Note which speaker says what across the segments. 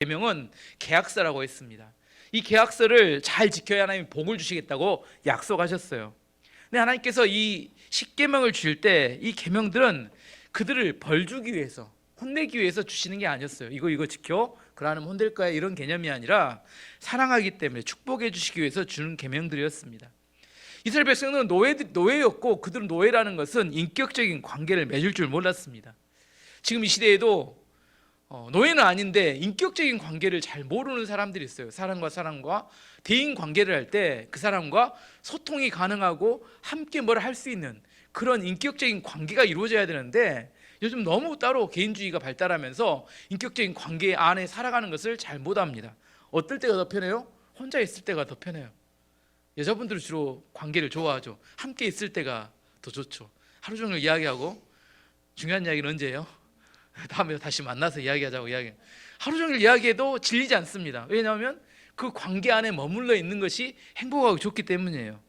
Speaker 1: 계명은 계약서라고 했습니다. 이 계약서를 잘 지켜야 하나님이 복을 주시겠다고 약속하셨어요. 근데 하나님께서 이 십계명을 주실 때 이 계명들은 그들을 벌 주기 위해서, 혼내기 위해서 주시는 게 아니었어요. 이거 지켜, 그러면 혼낼 거야, 이런 개념이 아니라 사랑하기 때문에 축복해 주시기 위해서 주는 계명들이었습니다. 이스라엘 백성은 노예였고, 그들은 노예라는 것은 인격적인 관계를 맺을 줄 몰랐습니다. 지금 이 시대에도 노예는 아닌데 인격적인 관계를 잘 모르는 사람들이 있어요. 사람과 대인 관계를 할 때 그 사람과 소통이 가능하고 함께 뭘 할 수 있는 그런 인격적인 관계가 이루어져야 되는데, 요즘 너무 따로 개인주의가 발달하면서 인격적인 관계 안에 살아가는 것을 잘 못합니다. 어떨 때가 더 편해요? 혼자 있을 때가 더 편해요. 여자분들은 주로 관계를 좋아하죠. 함께 있을 때가 더 좋죠. 하루 종일 이야기하고, 중요한 이야기는 언제예요? 다음에 다시 만나서 이야기하자고 하루 종일 이야기해도 질리지 않습니다. 왜냐하면 그 관계 안에 머물러 있는 것이 행복하고 좋기 때문이에요.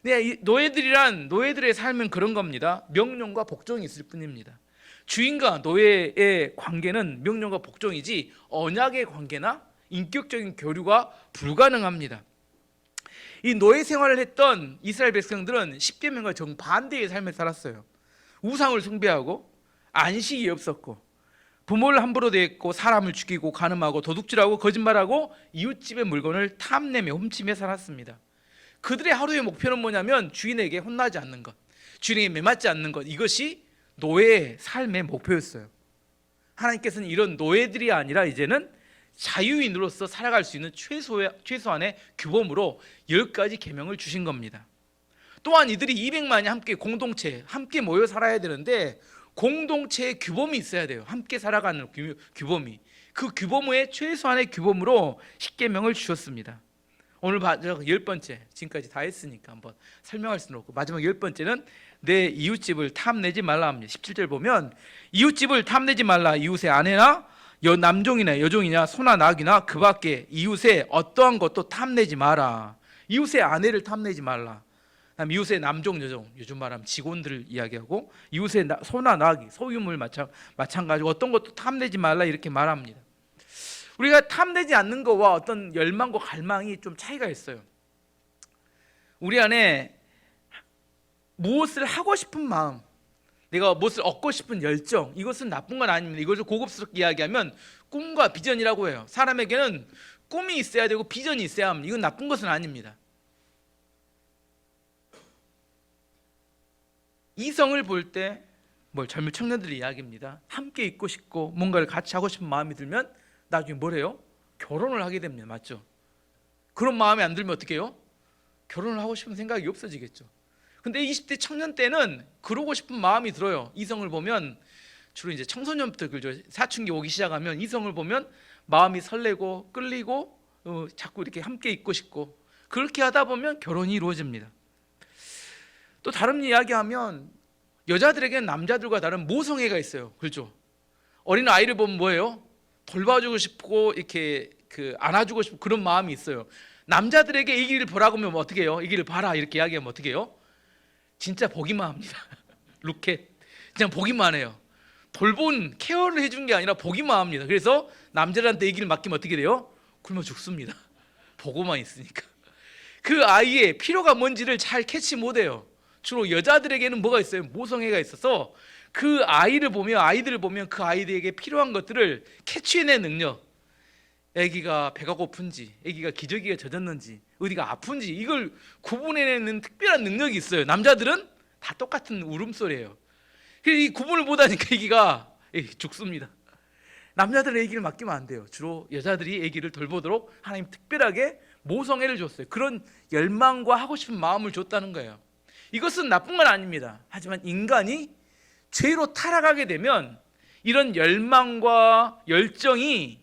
Speaker 1: 이 노예들의 삶은 그런 겁니다. 명령과 복종이 있을 뿐입니다. 주인과 노예의 관계는 명령과 복종이지 언약의 관계나 인격적인 교류가 불가능합니다. 이 노예 생활을 했던 이스라엘 백성들은 십계명과 정반대의 삶을 살았어요. 우상을 숭배하고 안식이 없었고, 부모를 함부로 대했고, 사람을 죽이고 간음하고 도둑질하고 거짓말하고 이웃집의 물건을 탐내며 훔치며 살았습니다. 그들의 하루의 목표는 뭐냐면 주인에게 혼나지 않는 것, 주인에게 매맞지 않는 것, 이것이 노예의 삶의 목표였어요. 하나님께서는 이런 노예들이 아니라 이제는 자유인으로서 살아갈 수 있는 최소한의 규범으로 10가지 계명을 주신 겁니다. 또한 이들이 200만이 함께 공동체, 함께 모여 살아야 되는데 공동체의 규범이 있어야 돼요. 함께 살아가는 규범이. 그 규범의 최소한의 규범으로 십계명을 주셨습니다. 오늘 10번째, 지금까지 다 했으니까 한번 설명할 수는 없고, 마지막 10번째는 내 이웃집을 탐내지 말라 합니다. 17절 보면 이웃집을 탐내지 말라. 이웃의 아내나 남종이나 여종이나 소나 낙이나 그 밖에 이웃의 어떠한 것도 탐내지 마라. 이웃의 아내를 탐내지 말라. 이웃의 남종, 여종, 요즘 말하면 직원들을 이야기하고, 이웃의 소나 낙이, 소유물 마찬가지고 어떤 것도 탐내지 말라 이렇게 말합니다. 우리가 탐내지 않는 것과 어떤 열망과 갈망이 좀 차이가 있어요. 우리 안에 무엇을 하고 싶은 마음, 내가 무엇을 얻고 싶은 열정, 이것은 나쁜 건 아닙니다. 이것을 고급스럽게 이야기하면 꿈과 비전이라고 해요. 사람에게는 꿈이 있어야 되고 비전이 있어야 합니다. 이건 나쁜 것은 아닙니다. 이성을 볼 때 젊은 청년들의 이야기입니다. 함께 있고 싶고 뭔가를 같이 하고 싶은 마음이 들면 나중에 뭐래요? 결혼을 하게 됩니다. 맞죠? 그런 마음이 안 들면 어떻게 해요? 결혼을 하고 싶은 생각이 없어지겠죠. 근데 20대 청년 때는 그러고 싶은 마음이 들어요. 이성을 보면 주로 이제 청소년부터 그죠. 사춘기 오기 시작하면 이성을 보면 마음이 설레고 끌리고 자꾸 이렇게 함께 있고 싶고, 그렇게 하다 보면 결혼이 이루어집니다. 또 다른 이야기하면 여자들에게는 남자들과 다른 모성애가 있어요. 그렇죠? 어린 아이를 보면 뭐예요? 돌봐주고 싶고 이렇게 안아주고 싶고 그런 마음이 있어요. 남자들에게 이 길을 보라고 하면 어떻게 해요? 이 길을 봐라 이렇게 이야기하면 어떻게 해요? 진짜 보기만 합니다. 루켓 그냥 보기만 해요. 돌본 케어를 해준 게 아니라 보기만 합니다. 그래서 남자들한테 이 길을 맡기면 어떻게 돼요? 굶어 죽습니다. 보고만 있으니까. 그 아이의 필요가 뭔지를 잘 캐치 못해요. 주로 여자들에게는 뭐가 있어요? 모성애가 있어서 그 아이들을 보면 그 아이들에게 필요한 것들을 캐치해낸 능력, 아기가 배가 고픈지, 아기가 기저귀가 젖었는지, 어디가 아픈지 이걸 구분해내는 특별한 능력이 있어요. 남자들은 다 똑같은 울음소리예요. 이 구분을 못하니까 아기가 죽습니다. 남자들은 아기를 맡기면 안 돼요. 주로 여자들이 아기를 돌보도록 하나님 특별하게 모성애를 줬어요. 그런 열망과 하고 싶은 마음을 줬다는 거예요. 이것은 나쁜 건 아닙니다. 하지만 인간이 죄로 타락하게 되면 이런 열망과 열정이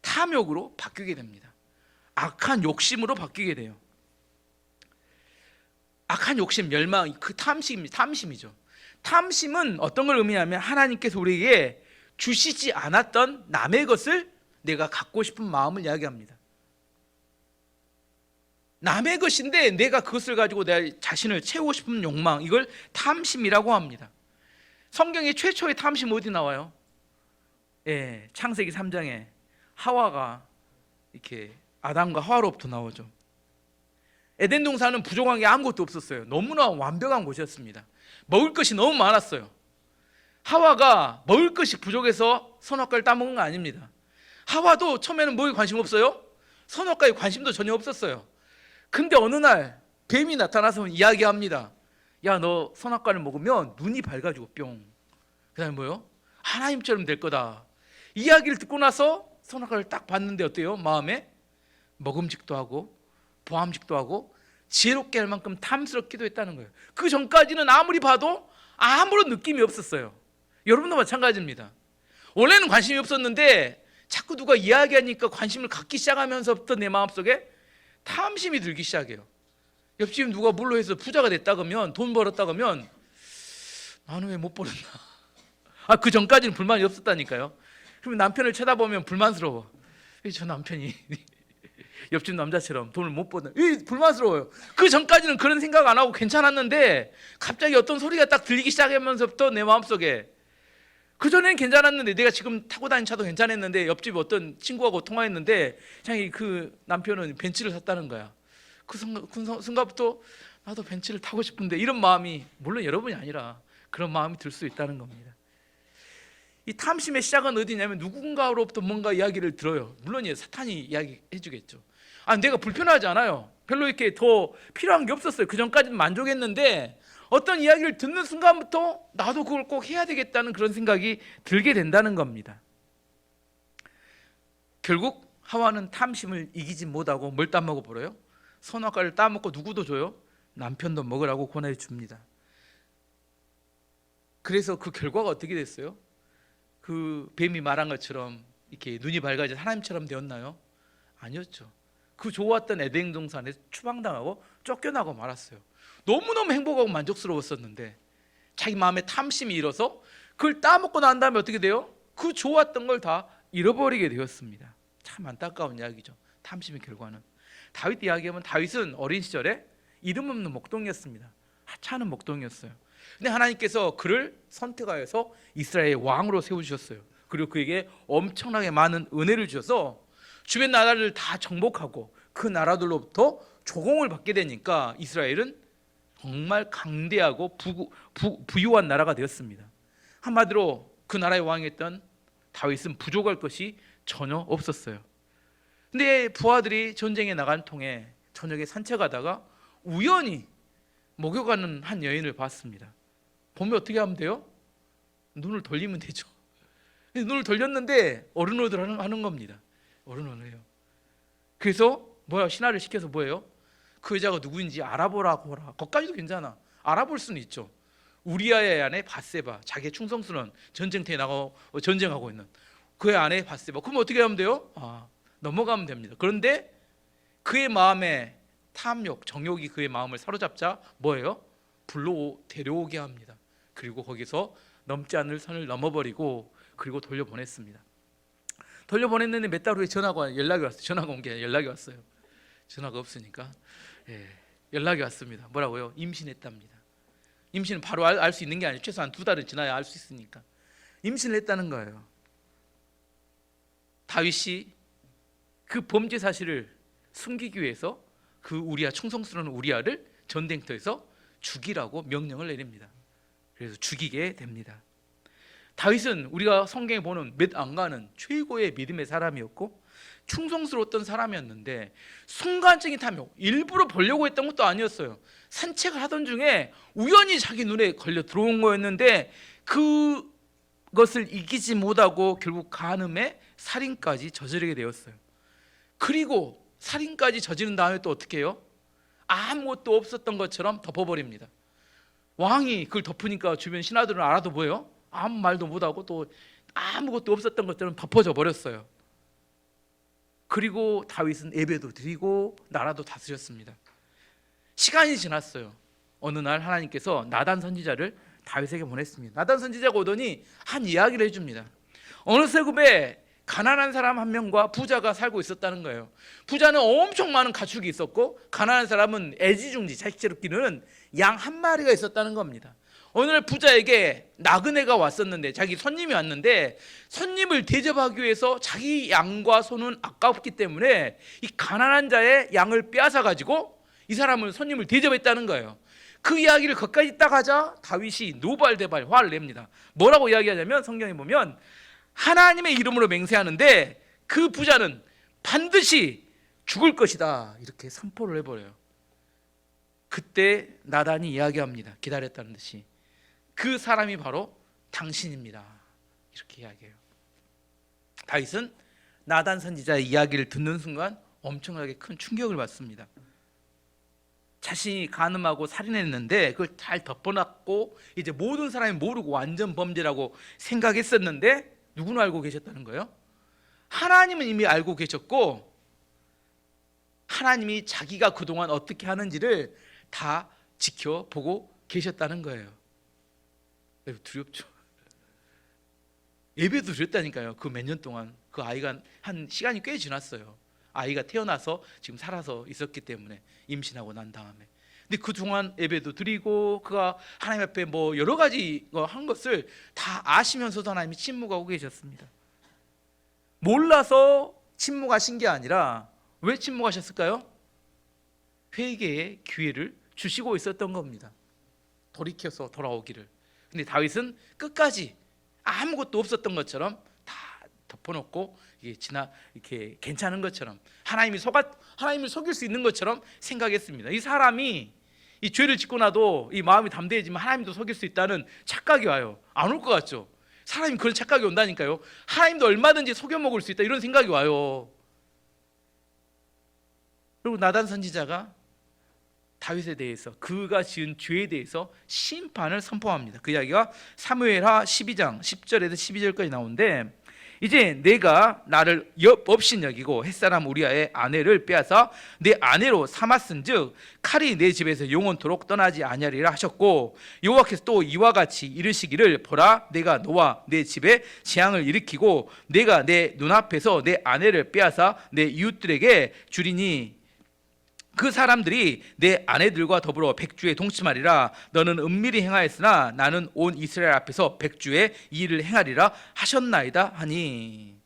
Speaker 1: 탐욕으로 바뀌게 됩니다. 악한 욕심으로 바뀌게 돼요. 악한 욕심, 열망, 그 탐심이죠. 탐심은 어떤 걸 의미하면 하나님께서 우리에게 주시지 않았던 남의 것을 내가 갖고 싶은 마음을 이야기합니다. 남의 것인데 내가 그것을 가지고 내 자신을 채우고 싶은 욕망, 이걸 탐심이라고 합니다. 성경의 최초의 탐심 어디 나와요? 창세기 3장에 하와가 이렇게 아담과 하와로부터 나오죠. 에덴 동산은 부족한 게 아무것도 없었어요. 너무나 완벽한 곳이었습니다. 먹을 것이 너무 많았어요. 하와가 먹을 것이 부족해서 선악과를 따먹은 거 아닙니다. 하와도 처음에는 뭐에 관심 없어요? 선악과에 관심도 전혀 없었어요. 근데 어느 날 뱀이 나타나서 이야기합니다. 야, 너 선악과를 먹으면 눈이 밝아지고 뿅. 그 다음에 뭐요? 하나님처럼 될 거다. 이야기를 듣고 나서 선악과를 딱 봤는데 어때요? 마음에 먹음직도 하고 보암직도 하고 지혜롭게 할 만큼 탐스럽기도 했다는 거예요. 그 전까지는 아무리 봐도 아무런 느낌이 없었어요. 여러분도 마찬가지입니다. 원래는 관심이 없었는데 자꾸 누가 이야기하니까 관심을 갖기 시작하면서부터 내 마음속에 탐심이 들기 시작해요. 옆집 누가 물로 해서 부자가 됐다 그러면, 돈 벌었다 그러면 나는 왜 못 벌었나? 그 전까지는 불만이 없었다니까요. 그러면 남편을 쳐다보면 불만스러워. 저 남편이 옆집 남자처럼 돈을 못 버는, 불만스러워요. 그 전까지는 그런 생각 안 하고 괜찮았는데 갑자기 어떤 소리가 딱 들리기 시작하면서부터 내 마음속에, 그전에는 괜찮았는데, 내가 지금 타고 다니는 차도 괜찮았는데 옆집 어떤 친구하고 통화했는데 자기 그 남편은 벤츠를 샀다는 거야. 그 순간부터 나도 벤츠를 타고 싶은데, 이런 마음이, 물론 여러분이 아니라 그런 마음이 들 수 있다는 겁니다. 이 탐심의 시작은 어디냐면 누군가로부터 뭔가 이야기를 들어요. 물론 사탄이 이야기해 주겠죠. 내가 불편하지 않아요. 별로 이렇게 더 필요한 게 없었어요. 그 전까지는 만족했는데 어떤 이야기를 듣는 순간부터 나도 그걸 꼭 해야 되겠다는 그런 생각이 들게 된다는 겁니다. 결국 하와는 탐심을 이기지 못하고 뭘 따먹어 버려요? 선악과를 따먹고 누구도 줘요? 남편도 먹으라고 권해줍니다. 그래서 그 결과가 어떻게 됐어요? 그 뱀이 말한 것처럼 이렇게 눈이 밝아져 하나님처럼 되었나요? 아니었죠. 그 좋았던 에덴 동산에서 추방당하고 쫓겨나고 말았어요. 너무너무 행복하고 만족스러웠었는데 자기 마음에 탐심이 일어서 그걸 따먹고 난 다음에 어떻게 돼요? 그 좋았던 걸 다 잃어버리게 되었습니다. 참 안타까운 이야기죠. 탐심의 결과는. 다윗 이야기하면 다윗은 어린 시절에 이름 없는 목동이었습니다. 하찮은 목동이었어요. 근데 하나님께서 그를 선택하여서 이스라엘의 왕으로 세우셨어요. 그리고 그에게 엄청나게 많은 은혜를 주셔서 주변 나라를 다 정복하고 그 나라들로부터 조공을 받게 되니까 이스라엘은 정말 강대하고 부유한 나라가 되었습니다. 한마디로 그 나라의 왕이었던 다윗은 부족할 것이 전혀 없었어요. 근데 부하들이 전쟁에 나간 통에 저녁에 산책하다가 우연히 목욕하는 한 여인을 봤습니다. 보면 어떻게 하면 돼요? 눈을 돌리면 되죠. 눈을 돌렸는데 어른어들 하는 겁니다. 어른어른해요. 그래서 신하를 시켜서 뭐예요? 그 여자가 누구인지 알아보라고 하라. 거기까지도 괜찮아. 알아볼 수는 있죠. 우리아의 아내 밧세바, 자기의 충성스러운 전쟁터에 나가고 전쟁하고 있는 그의 아내 밧세바. 그럼 어떻게 하면 돼요? 넘어가면 됩니다. 그런데 그의 마음에 탐욕, 정욕이 그의 마음을 사로잡자 불러 데려오게 합니다. 그리고 거기서 넘지 않을 선을 넘어버리고 그리고 돌려보냈습니다. 돌려보냈는데 몇 달 후에 연락이 왔어요. 전화가 온 게 아니라 연락이 왔어요. 전화가 없으니까 연락이 왔습니다. 뭐라고요? 임신했답니다. 임신은 바로 알 수 있는 게 아니죠. 최소한 2달은 지나야 알 수 있으니까 임신을 했다는 거예요. 다윗이 그 범죄 사실을 숨기기 위해서 그 우리아, 충성스러운 우리아를 전쟁터에서 죽이라고 명령을 내립니다. 그래서 죽이게 됩니다. 다윗은 우리가 성경에 보는 몇 안 가는 최고의 믿음의 사람이었고 충성스러웠던 사람이었는데 순간적인 탐욕, 일부러 보려고 했던 것도 아니었어요. 산책을 하던 중에 우연히 자기 눈에 걸려 들어온 거였는데 그것을 이기지 못하고 결국 간음에 살인까지 저지르게 되었어요. 그리고 살인까지 저지른 다음에 또 어떻게 해요? 아무것도 없었던 것처럼 덮어버립니다. 왕이 그걸 덮으니까 주변 신하들은 알아도 뭐예요? 아무 말도 못하고 또 아무것도 없었던 것처럼 덮어져 버렸어요. 그리고 다윗은 예배도 드리고 나라도 다스렸습니다. 시간이 지났어요. 어느 날 하나님께서 나단 선지자를 다윗에게 보냈습니다. 나단 선지자가 오더니 한 이야기를 해줍니다. 어느 세굽에 가난한 사람 한 명과 부자가 살고 있었다는 거예요. 부자는 엄청 많은 가축이 있었고 가난한 사람은 애지중지 자식처럼 기르는 양 한 마리가 있었다는 겁니다. 어느 날 부자에게 나그네가 왔었는데, 자기 손님이 왔는데 손님을 대접하기 위해서 자기 양과 소는 아깝기 때문에 이 가난한 자의 양을 빼앗아 가지고 이 사람은 손님을 대접했다는 거예요. 그 이야기를 거기까지 딱 하자 다윗이 노발대발 화를 냅니다. 뭐라고 이야기하냐면, 성경에 보면 하나님의 이름으로 맹세하는데 그 부자는 반드시 죽을 것이다, 이렇게 선포를 해버려요. 그때 나단이 이야기합니다. 기다렸다는 듯이 그 사람이 바로 당신입니다, 이렇게 이야기해요. 다윗은 나단 선지자의 이야기를 듣는 순간 엄청나게 큰 충격을 받습니다. 자신이 간음하고 살인했는데 그걸 잘 덮어놨고 이제 모든 사람이 모르고 완전 범죄라고 생각했었는데 누구는 알고 계셨다는 거예요? 하나님은 이미 알고 계셨고, 하나님이 자기가 그동안 어떻게 하는지를 다 지켜보고 계셨다는 거예요. 두렵죠? 예배도 드렸다니까요. 그 몇 년 동안 그 아이가 한 시간이 꽤 지났어요. 아이가 태어나서 지금 살아서 있었기 때문에, 임신하고 난 다음에. 근데 그동안 예배도 드리고 그가 하나님 앞에 뭐 여러 가지 한 것을 다 아시면서도 하나님이 침묵하고 계셨습니다. 몰라서 침묵하신 게 아니라 왜 침묵하셨을까요? 회개의 기회를 주시고 있었던 겁니다. 돌이켜서 돌아오기를. 근데 다윗은 끝까지 아무것도 없었던 것처럼 다 덮어놓고 이게 이렇게 괜찮은 것처럼, 하나님을 속일 수 있는 것처럼 생각했습니다. 이 사람이 이 죄를 짓고 나도 이 마음이 담대해지면 하나님도 속일 수 있다는 착각이 와요. 안 올 것 같죠? 사람이 그런 착각이 온다니까요. 하나님도 얼마든지 속여 먹을 수 있다, 이런 생각이 와요. 그리고 나단 선지자가 다윗에 대해서, 그가 지은 죄에 대해서 심판을 선포합니다. 그 이야기가 사무엘하 12장 10절에서 12절까지 나오는데, 이제 내가 나를 없인 여기고 햇사람 우리아의 아내를 빼앗아 내 아내로 삼았은즉 칼이 내 집에서 영원토록 떠나지 아니하리라 하셨고, 여호와께서 또 이와 같이 이르시기를, 보라 내가 너와 내 집에 재앙을 일으키고 내가 내 눈앞에서 내 아내를 빼앗아 내 이웃들에게 주리니 그 사람들이 내 아내들과 더불어 백주에 동침하리라. 너는 은밀히 행하였으나 나는 온 이스라엘 앞에서 백주에 이 일을 행하리라 하셨나이다 하니,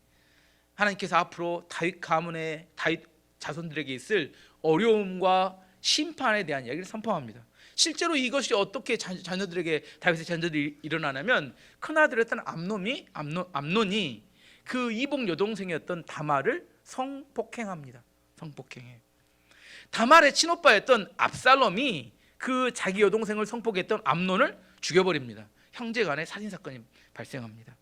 Speaker 1: 하나님께서 앞으로 다윗 가문의 다윗 자손들에게 있을 어려움과 심판에 대한 이야기를 선포합니다. 실제로 이것이 어떻게 자녀들에게, 다윗의 자녀들이 일어나냐면, 큰아들이었던 암논이 그 이복 여동생이었던 다말을 성폭행합니다. 성폭행해. 다말의 친오빠였던 압살롬이 그 자기 여동생을 성폭했던 암논을 죽여버립니다. 형제간의 살인사건이 발생합니다.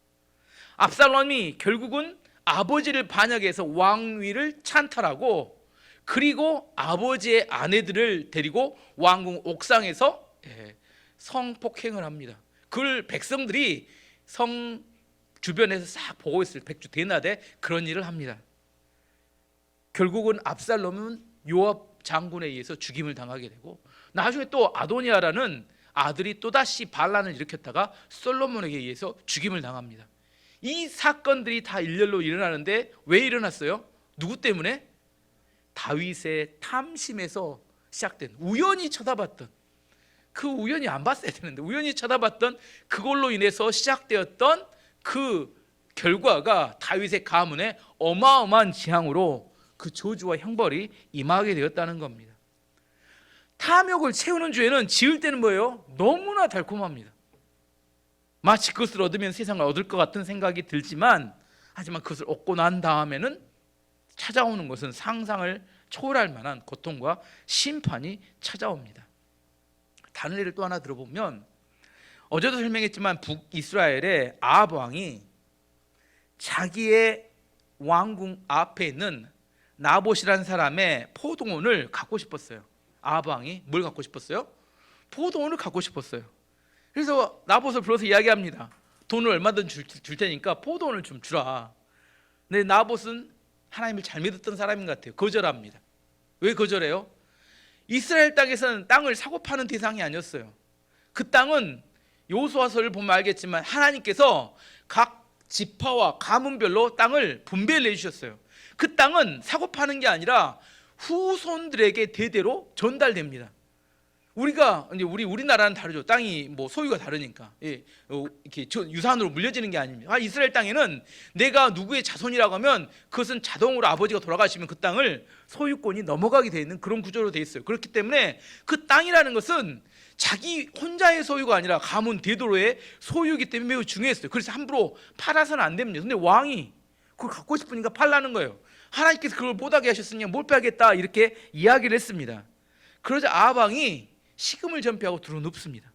Speaker 1: 압살롬이 결국은 아버지를 반역해서 왕위를 찬탈하고, 그리고 아버지의 아내들을 데리고 왕궁 옥상에서 성폭행을 합니다. 그걸 백성들이 성 주변에서 싹 보고 있을 백주 대낮에 그런 일을 합니다. 결국은 압살롬은 요압 장군에 의해서 죽임을 당하게 되고, 나중에 또 아도니아라는 아들이 또다시 반란을 일으켰다가 솔로몬에게 의해서 죽임을 당합니다. 이 사건들이 다 일렬로 일어나는데 왜 일어났어요? 누구 때문에? 다윗의 탐심에서 시작된, 우연히 쳐다봤던, 그 우연히 안 봤어야 되는데 우연히 쳐다봤던 그걸로 인해서 시작되었던 그 결과가 다윗의 가문에 어마어마한 재앙으로 그 저주와 형벌이 임하게 되었다는 겁니다. 탐욕을 채우는 죄는 지을 때는 뭐예요? 너무나 달콤합니다. 마치 그것을 얻으면 세상을 얻을 것 같은 생각이 들지만, 하지만 그것을 얻고 난 다음에는 찾아오는 것은 상상을 초월할 만한 고통과 심판이 찾아옵니다. 다른 예를 또 하나 들어보면, 어제도 설명했지만 북이스라엘의 아합 왕이 자기의 왕궁 앞에 있는 나봇이라는 사람의 포도원을 갖고 싶었어요. 아합 왕이 뭘 갖고 싶었어요? 포도원을 갖고 싶었어요. 그래서 나봇을 불러서 이야기합니다. 돈을 얼마든지 줄 테니까 포도원을 좀 주라. 근데 나봇은 하나님을 잘 믿었던 사람인 것 같아요. 거절합니다. 왜 거절해요? 이스라엘 땅에서는 땅을 사고 파는 대상이 아니었어요. 그 땅은 여호수아서를 보면 알겠지만 하나님께서 각 지파와 가문별로 땅을 분배를 해주셨어요. 그 땅은 사고 파는 게 아니라 후손들에게 대대로 전달됩니다. 우리가 이제 우리나라는 다르죠. 땅이 뭐 소유가 다르니까. 예, 이렇게 유산으로 물려지는 게 아닙니다. 이스라엘 땅에는 내가 누구의 자손이라고 하면 그것은 자동으로 아버지가 돌아가시면 그 땅을 소유권이 넘어가게 돼 있는 그런 구조로 돼 있어요. 그렇기 때문에 그 땅이라는 것은 자기 혼자의 소유가 아니라 가문 대도로의 소유이기 때문에 매우 중요했어요. 그래서 함부로 팔아서는 안 됩니다. 근데 왕이 그걸 갖고 싶으니까 팔라는 거예요. 하나님께서 그걸 못하게 하셨으니 몰패하겠다 이렇게 이야기를 했습니다. 그러자 아합 왕이 식음을 전폐하고 들어눕습니다.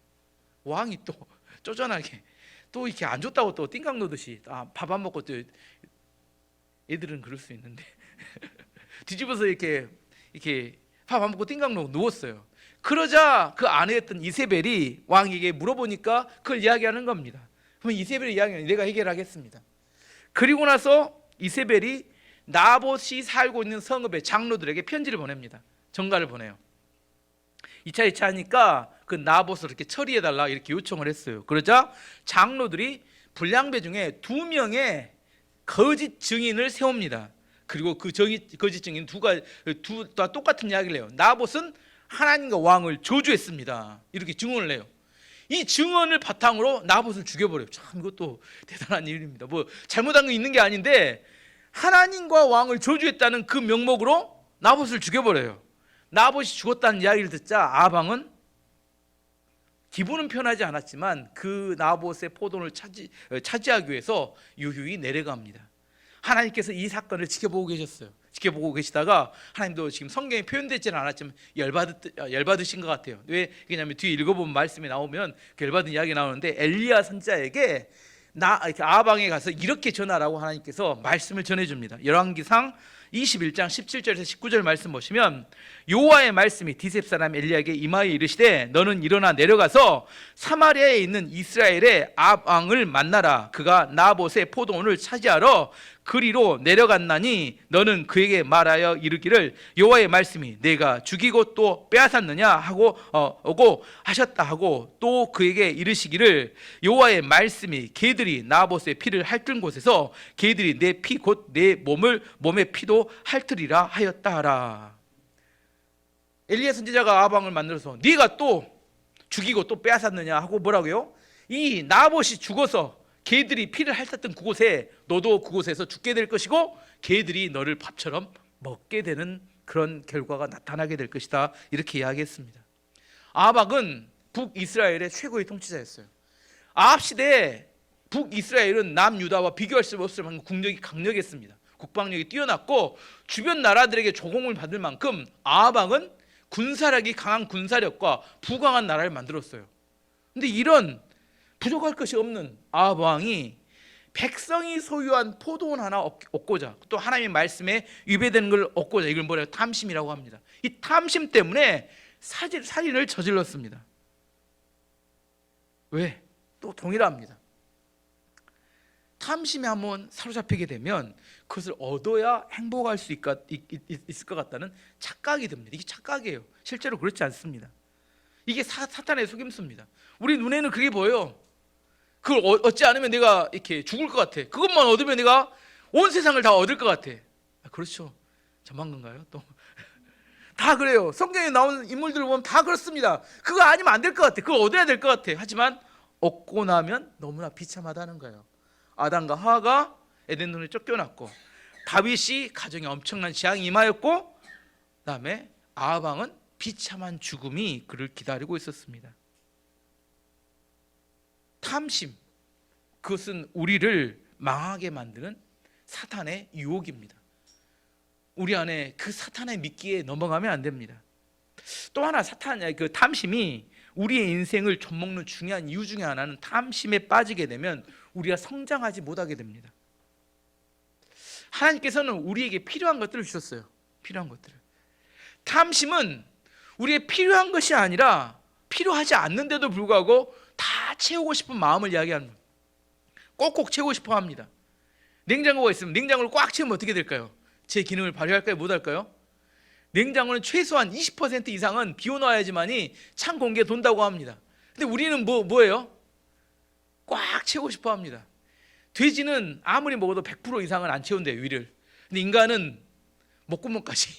Speaker 1: 왕이 또 쪼잔하게 또 이렇게 안 좋다고 또 띵강 놓듯이 밥 안 먹고 또 애들은 그럴 수 있는데 뒤집어서 이렇게 밥 안 먹고 띵강 놓고 누웠어요. 그러자 그 아내였던 이세벨이 왕에게 물어보니까 그걸 이야기하는 겁니다. 그러면 이세벨의 이야기는 내가 해결하겠습니다. 그리고 나서 이세벨이 나봇이 살고 있는 성읍의 장로들에게 편지를 보냅니다. 전가를 보내요. 2차 2차 하니까 그 나봇을 이렇게 처리해달라 이렇게 요청을 했어요. 그러자 장로들이 불량배 중에 2명의 거짓 증인을 세웁니다. 그리고 그 거짓 증인 둘 다 똑같은 이야기를 해요. 나봇은 하나님과 왕을 저주했습니다. 이렇게 증언을 해요. 이 증언을 바탕으로 나봇을 죽여버려요. 참 이것도 대단한 일입니다. 뭐 잘못한 거 있는 게 아닌데 하나님과 왕을 저주했다는 그 명목으로 나봇을 죽여버려요. 나봇이 죽었다는 이야기를 듣자 아합 기분은 편하지 않았지만 그 나봇의 포도를 차지하기 위해서 유유히 내려갑니다. 하나님께서 이 사건을 지켜보고 계셨어요. 지켜보고 계시다가 하나님도 지금 성경에 표현되지는 않았지만 열받으신 것 같아요. 왜 그러냐면 뒤에 읽어보면 말씀이 나오면 그 열받은 이야기 나오는데 엘리야 선지자에게 아합 왕에 가서 이렇게 전하라고 하나님께서 말씀을 전해줍니다. 열왕기상 21장 17절에서 19절 말씀 보시면 여호와의 말씀이 디셉 사람 엘리야에게 임하여 이르시되 너는 일어나 내려가서 사마리아에 있는 이스라엘의 아합 왕을 만나라. 그가 나봇의 포도원을 차지하러 그리로 내려갔나니 너는 그에게 말하여 이르기를 여호와의 말씀이 내가 죽이고 또 빼앗았느냐 하고 오고 하셨다 하고 또 그에게 이르시기를 여호와의 말씀이 개들이 나봇의 피를 핥은 곳에서 개들이 내 피 곧 내 몸의 피도 핥으리라 하였다 하라. 엘리야 선지자가 아합 왕을 만들어서 네가 또 죽이고 또 빼앗았느냐 하고 뭐라고요? 이 나봇이 죽어서 개들이 피를 핥았던 그곳에 너도 그곳에서 죽게 될 것이고 개들이 너를 밥처럼 먹게 되는 그런 결과가 나타나게 될 것이다 이렇게 이야기했습니다. 아합 왕은 북이스라엘의 최고의 통치자였어요. 아합 시대에 북이스라엘은 남유다와 비교할 수 없을 만큼 국력이 강력했습니다. 국방력이 뛰어났고 주변 나라들에게 조공을 받을 만큼 아합 왕은 군사력이 강한 군사력과 부강한 나라를 만들었어요. 근데 이런 부족할 것이 없는 아합 왕이 백성이 소유한 포도원 하나 얻고자 또 하나님의 말씀에 위배되는 걸 얻고자 이걸 뭐래요? 탐심이라고 합니다. 이 탐심 때문에 살인을 저질렀습니다. 왜? 또 동일합니다. 탐심에 한번 사로잡히게 되면 그것을 얻어야 행복할 수 있을 것 같다는 착각이 듭니다. 이게 착각이에요. 실제로 그렇지 않습니다. 이게 사탄의 속임수입니다. 우리 눈에는 그게 보여요. 그걸 얻지 않으면 내가 이렇게 죽을 것 같아. 그것만 얻으면 내가 온 세상을 다 얻을 것 같아. 그렇죠. 저만 그런가요? 또 다 그래요. 성경에 나오는 인물들을 보면 다 그렇습니다. 그거 아니면 안 될 것 같아. 그거 얻어야 될 것 같아. 하지만 얻고 나면 너무나 비참하다는 거예요. 아담과 하와가 에덴동산에 쫓겨났고 다윗이 가정에 엄청난 재앙이 임하였고 그다음에 아합 왕은 비참한 죽음이 그를 기다리고 있었습니다. 탐심, 그것은 우리를 망하게 만드는 사탄의 유혹입니다. 우리 안에 그 사탄의 미끼에 넘어가면 안 됩니다. 또 하나 그 탐심이 우리의 인생을 좀먹는 중요한 이유 중에 하나는 탐심에 빠지게 되면 우리가 성장하지 못하게 됩니다. 하나님께서는 우리에게 필요한 것들을 주셨어요. 필요한 것들을. 탐심은 우리의 필요한 것이 아니라 필요하지 않는데도 불구하고 다 채우고 싶은 마음을 이야기하는 거예요. 꼭꼭 채우고 싶어 합니다. 냉장고가 있으면 냉장고를 꽉 채우면 어떻게 될까요? 제 기능을 발휘할까요? 못할까요? 냉장고는 최소한 20% 이상은 비워놔야지만이 창 공기에 돈다고 합니다. 근데 우리는 뭐예요? 꽉 채우고 싶어 합니다. 돼지는 아무리 먹어도 100% 이상은 안 채운대요, 위를. 근데 인간은 목구멍까지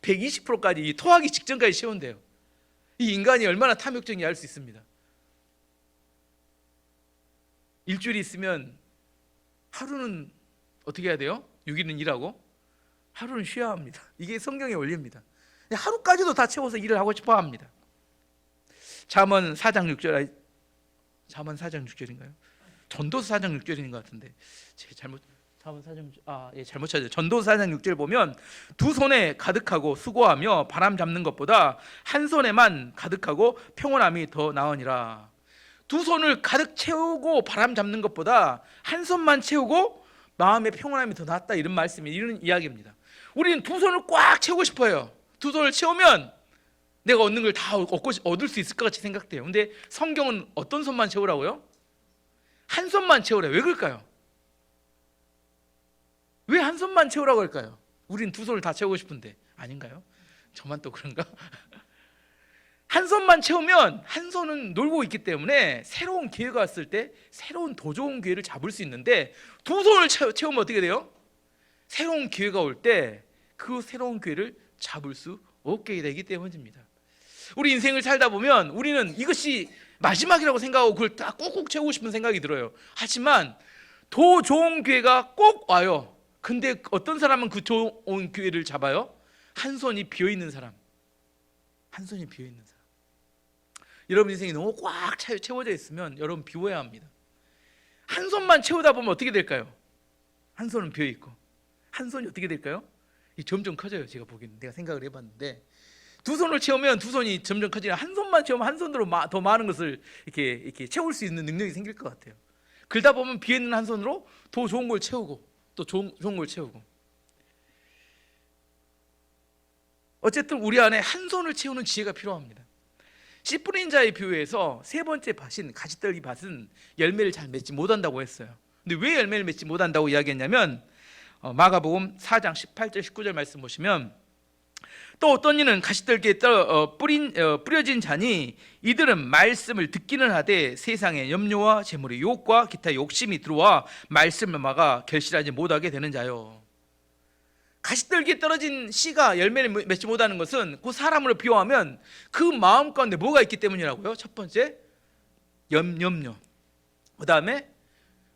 Speaker 1: 120%까지 토하기 직전까지 채운대요. 이 인간이 얼마나 탐욕적인지 알 수 있습니다. 일주일이 있으면 하루는 어떻게 해야 돼요? 6일은 일하고 하루는 쉬어야 합니다. 이게 성경의 원리입니다. 하루까지도 다 채워서 일을 하고 싶어 합니다. 잠언 4장 6절, 잠언 4장 6절인가요? 전도서 4장 6절인 것 같은데 제가 잠언 4장 잘못 찾았어요. 전도서 4장 6절 보면 두 손에 가득하고 수고하며 바람 잡는 것보다 한 손에만 가득하고 평온함이 더 나으니라. 두 손을 가득 채우고 바람 잡는 것보다 한 손만 채우고 마음의 평온함이 더 낫다, 이런 말씀이, 이런 이야기입니다. 우리는 두 손을 꽉 채우고 싶어요. 두 손을 채우면 내가 얻는 걸 다 얻을 수 있을 것 같이 생각돼요. 근데 성경은 어떤 손만 채우라고요? 한 손만 채우래. 왜 그럴까요? 왜 한 손만 채우라고 할까요? 우린 두 손을 다 채우고 싶은데. 아닌가요? 저만 또 그런가? 한 손만 채우면 한 손은 놀고 있기 때문에 새로운 기회가 왔을 때 새로운 더 좋은 기회를 잡을 수 있는데, 두 손을 채우면 어떻게 돼요? 새로운 기회가 올 때 그 새로운 기회를 잡을 수 없게 되기 때문입니다. 우리 인생을 살다 보면 우리는 이것이 마지막이라고 생각하고 그걸 다 꼭꼭 채우고 싶은 생각이 들어요. 하지만 더 좋은 기회가 꼭 와요. 근데 어떤 사람은 그 좋은 기회를 잡아요? 한 손이 비어있는 사람. 한 손이 비어있는 사람. 여러분 인생이 너무 꽉 채워져 있으면 여러분 비워야 합니다. 한 손만 채우다 보면 어떻게 될까요? 한 손은 비어있고 한 손이 어떻게 될까요? 점점 커져요. 제가 보기에는, 내가 생각을 해봤는데, 두 손을 채우면 두 손이 점점 커지냐, 한 손만 채우면 한 손으로 더 많은 것을 이렇게 채울 수 있는 능력이 생길 것 같아요. 그러다 보면 비어있는 한 손으로 더 좋은 걸 채우고 또 좋은 걸 채우고. 어쨌든 우리 안에 한 손을 채우는 지혜가 필요합니다. 씨 뿌린 자의 비유에서 세 번째 밭인 가시떨기 밭은 열매를 잘 맺지 못한다고 했어요. 근데 왜 열매를 맺지 못한다고 이야기했냐면, 마가복음 4장 18절 19절 말씀 보시면, 또 어떤 이는 가시떨기에 뿌려진 자니 이들은 말씀을 듣기는 하되 세상의 염려와 재물의 유혹과 기타 욕심이 들어와 말씀을 막아 결실하지 못하게 되는 자요. 가시떨기에 떨어진 씨가 열매를 맺지 못하는 것은 그 사람을 비유하면 그 마음 가운데 뭐가 있기 때문이라고요? 첫 번째, 염려. 그 다음에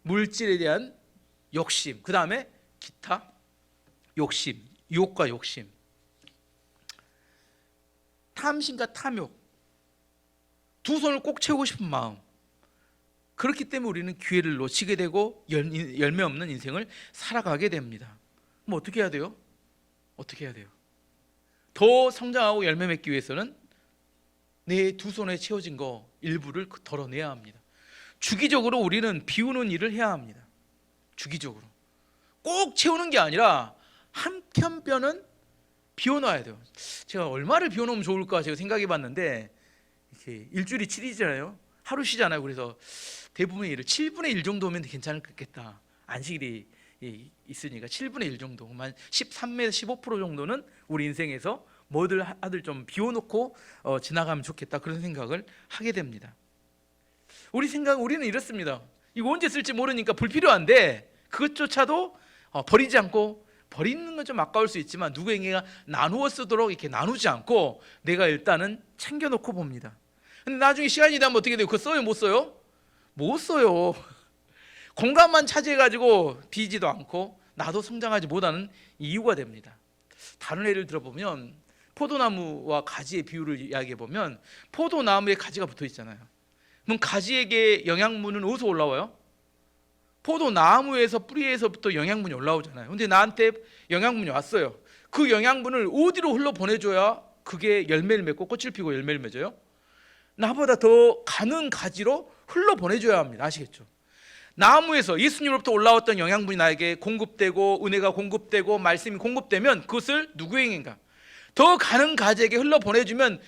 Speaker 1: 물질에 대한 욕심. 그 다음에 기타 욕심, 유혹과 욕심, 탐심과 탐욕, 두 손을 꼭 채우고 싶은 마음. 그렇기 때문에 우리는 기회를 놓치게 되고 열매 없는 인생을 살아가게 됩니다. 뭐 어떻게 해야 돼요? 어떻게 해야 돼요? 더 성장하고 열매 맺기 위해서는 내 두 손에 채워진 거 일부를 덜어내야 합니다. 주기적으로 우리는 비우는 일을 해야 합니다. 주기적으로 꼭 채우는 게 아니라 한켠뼈는 비워놔야 돼요. 제가 얼마를 비워놓으면 좋을까 제가 생각해 봤는데, 이렇게 일주일이 7일이잖아요. 하루 쉬잖아요. 그래서 대부분의 일을 7분의 1 정도면 괜찮을 것 같겠다. 안식일이 있으니까 7분의 1 정도만, 13에서 15% 정도는 우리 인생에서 뭐들 하들 좀 비워놓고 지나가면 좋겠다, 그런 생각을 하게 됩니다. 우리는 이렇습니다. 이거 언제 쓸지 모르니까 불필요한데 그것조차도 버리지 않고, 버리는 건 좀 아까울 수 있지만 누구에게가 나누어 쓰도록 이렇게 나누지 않고 내가 일단은 챙겨놓고 봅니다. 근데 나중에 시간이 되면 어떻게 돼요? 그거 써요? 못 써요? 못 써요. 공간만 차지해가지고 비지도 않고 나도 성장하지 못하는 이유가 됩니다. 다른 예를 들어보면 포도나무와 가지의 비유를 이야기해보면, 포도나무에 가지가 붙어 있잖아요. 그럼 가지에게 영양분은 어디서 올라와요? 포도나무에서, 뿌리에서부터 영양분이 올라오잖아요. 근데 나한테 영양분이 왔어요. 그 영양분을 어디로 흘러보내줘야 그게 열매를 맺고 꽃을 피고 열매를 맺어요? 나보다 더 가는 가지로 흘러보내줘야 합니다. 아시겠죠? 나무에서 예수님으로부터 올라왔던 영양분이 나에게 공급되고 은혜가 공급되고 말씀이 공급되면 그것을 누구에게인가? 더 가는 가지에게 흘러보내주면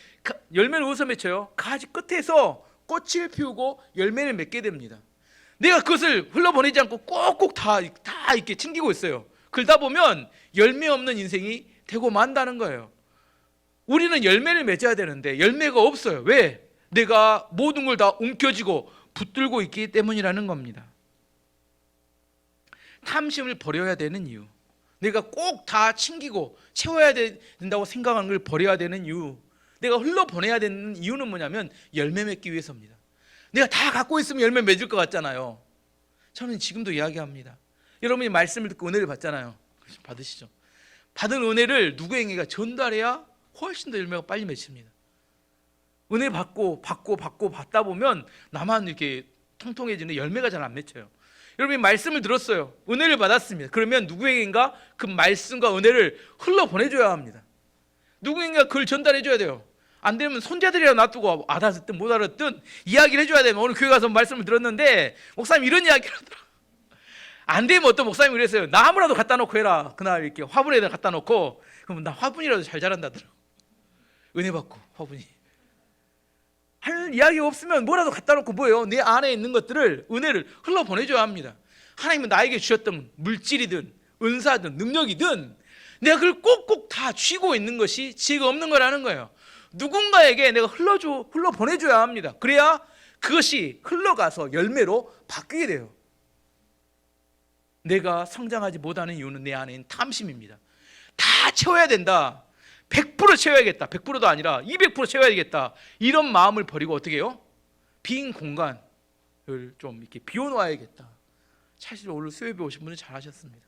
Speaker 1: 열매를 어디서 맺혀요? 가지 끝에서 꽃을 피우고 열매를 맺게 됩니다. 내가 그것을 흘러보내지 않고 꼭꼭 다 이렇게 챙기고 있어요. 그러다 보면 열매 없는 인생이 되고 만다는 거예요. 우리는 열매를 맺어야 되는데 열매가 없어요. 왜? 내가 모든 걸 다 움켜쥐고 붙들고 있기 때문이라는 겁니다. 탐심을 버려야 되는 이유, 내가 꼭 다 챙기고 채워야 된다고 생각하는 걸 버려야 되는 이유, 내가 흘러보내야 되는 이유는 뭐냐면 열매 맺기 위해서입니다. 내가 다 갖고 있으면 열매 맺을 것 같잖아요. 저는 지금도 이야기합니다. 여러분이 말씀을 듣고 은혜를 받잖아요. 받으시죠. 받은 은혜를 누구에게가 전달해야 훨씬 더 열매가 빨리 맺힙니다. 은혜 받고 받다 보면 나만 이렇게 통통해지는데 열매가 잘 안 맺혀요. 여러분이 말씀을 들었어요. 은혜를 받았습니다. 그러면 누구에게인가 그 말씀과 은혜를 흘러보내줘야 합니다. 누구에게인가 그걸 전달해줘야 돼요. 안 되면 손자들이라 놔두고 알아듣든 못 알아듣든 이야기를 해줘야 되면, 오늘 교회 가서 말씀을 들었는데 목사님 이런 이야기를 하더라고요. 안 되면 어떤 목사님이 그랬어요. 나무라도 갖다 놓고 해라. 그날 이렇게 화분에다 갖다 놓고, 그러면 나 화분이라도 잘 자란다더라고요. 은혜 받고 화분이. 할 이야기가 없으면 뭐라도 갖다 놓고 뭐예요? 내 안에 있는 것들을, 은혜를 흘러보내줘야 합니다. 하나님은 나에게 주셨던 물질이든 은사든 능력이든 내가 그걸 꼭꼭 다 쥐고 있는 것이 지혜가 없는 거라는 거예요. 누군가에게 내가 흘러보내줘야 합니다. 그래야 그것이 흘러가서 열매로 바뀌게 돼요. 내가 성장하지 못하는 이유는 내 안에 있는 탐심입니다. 다 채워야 된다. 100% 채워야겠다. 100%도 아니라 200% 채워야 되겠다. 이런 마음을 버리고 어떻게 해요? 빈 공간을 좀 이렇게 비워놓아야겠다. 사실 오늘 수요일에 오신 분은 잘하셨습니다.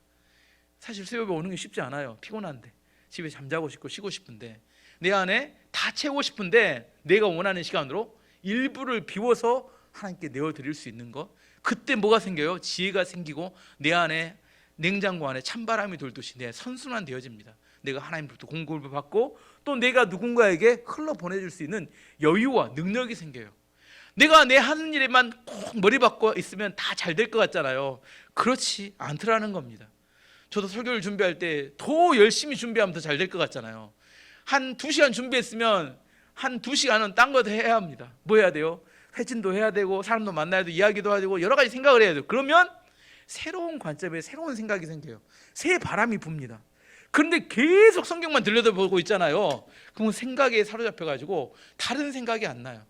Speaker 1: 사실 수요일에 오는 게 쉽지 않아요. 피곤한데, 집에 잠자고 싶고 쉬고 싶은데, 내 안에 다 채우고 싶은데 내가 원하는 시간으로 일부를 비워서 하나님께 내어드릴 수 있는 것, 그때 뭐가 생겨요? 지혜가 생기고 내 안에, 냉장고 안에 찬바람이 돌듯이 내 선순환 되어집니다. 내가 하나님으로부터 공급을 받고 또 내가 누군가에게 흘러보내줄 수 있는 여유와 능력이 생겨요. 내가 내 하는 일에만 꼭 머리 박고 있으면 다 잘 될 것 같잖아요. 그렇지 않더라는 겁니다. 저도 설교를 준비할 때 더 열심히 준비하면 더 잘 될 것 같잖아요. 한 2시간 준비했으면 한 2시간은 딴 거 해야 합니다. 뭐 해야 돼요? 회진도 해야 되고 사람도 만나야 되고 이야기도 해야 되고 여러 가지 생각을 해야 돼요. 그러면 새로운 관점에 새로운 생각이 생겨요. 새 바람이 붑니다. 그런데 계속 성경만 들여다보고 있잖아요. 그러면 생각에 사로잡혀가지고 다른 생각이 안 나요.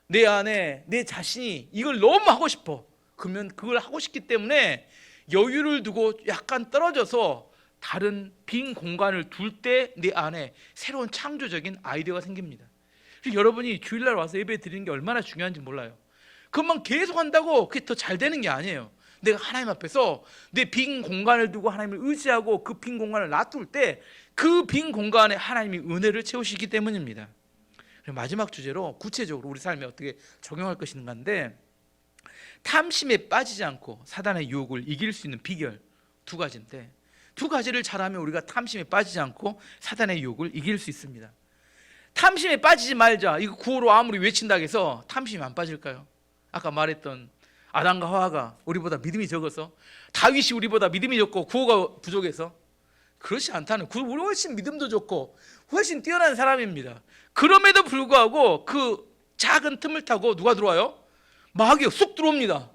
Speaker 1: 내 안에 내 자신이 이걸 너무 하고 싶어. 그러면 그걸 하고 싶기 때문에 여유를 두고 약간 떨어져서 다른 빈 공간을 둘 때 내 안에 새로운 창조적인 아이디어가 생깁니다. 여러분이 주일날 와서 예배 드리는 게 얼마나 중요한지 몰라요. 그것만 계속 한다고 그게 더 잘 되는 게 아니에요. 내가 하나님 앞에서 내 빈 공간을 두고 하나님을 의지하고 그 빈 공간을 놔둘 때 그 빈 공간에 하나님이 은혜를 채우시기 때문입니다. 마지막 주제로 구체적으로 우리 삶에 어떻게 적용할 것인가인데, 탐심에 빠지지 않고 사단의 유혹을 이길 수 있는 비결 2가지인데, 2가지를 잘하면 우리가 탐심에 빠지지 않고 사단의 유혹을 이길 수 있습니다. 탐심에 빠지지 말자, 이거 구호로 아무리 외친다고 해서 탐심이 안 빠질까요? 아까 말했던 아담과 하와가 우리보다 믿음이 적어서, 다윗이 우리보다 믿음이 적고 구호가 부족해서, 그렇지 않다는, 우리 훨씬 믿음도 좋고 훨씬 뛰어난 사람입니다. 그럼에도 불구하고 그 작은 틈을 타고 누가 들어와요? 마귀가 쑥 들어옵니다.